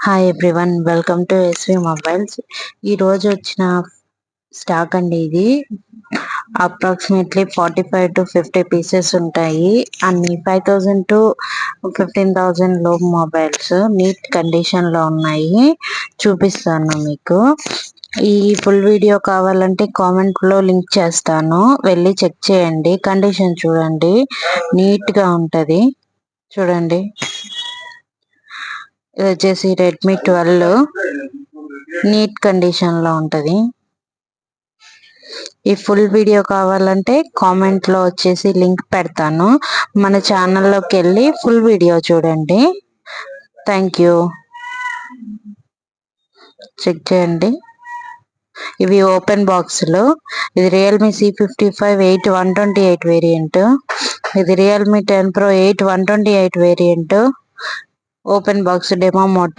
Hi everyone, welcome to SV mobiles. ఈ రోజు వచ్చిన స్టాక్ అండి. ఇది అప్రాక్సిమేట్లీ 45 to 50 పీసెస్ ఉంటాయి. అన్ని 5000 to 15,000 లో మొబైల్స్ నీట్ కండిషన్ లో ఉన్నాయి. చూపిస్తాను మీకు. ఈ ఫుల్ వీడియో కావాలంటే కామెంట్ లో లింక్ చేస్తాను, వెళ్ళి చెక్ చేయండి. కండిషన్ చూడండి, నీట్ గా ఉంటది. చూడండి, ఇది వచ్చేసి రెడ్మీ 12 నీట్ కండిషన్ లో ఉంటది. ఈ ఫుల్ వీడియో కావాలంటే కామెంట్ లో వచ్చేసి లింక్ పెడతాను, మన ఛానల్లోకి వెళ్ళి ఫుల్ వీడియో చూడండి. Thank you. చెక్ చేయండి. ఇవి ఓపెన్ బాక్స్ లో. ఇది రియల్మీ C55 8 128 వేరియంట్. ఇది Realme 10 Pro 8 128 variant. Open box demo mode.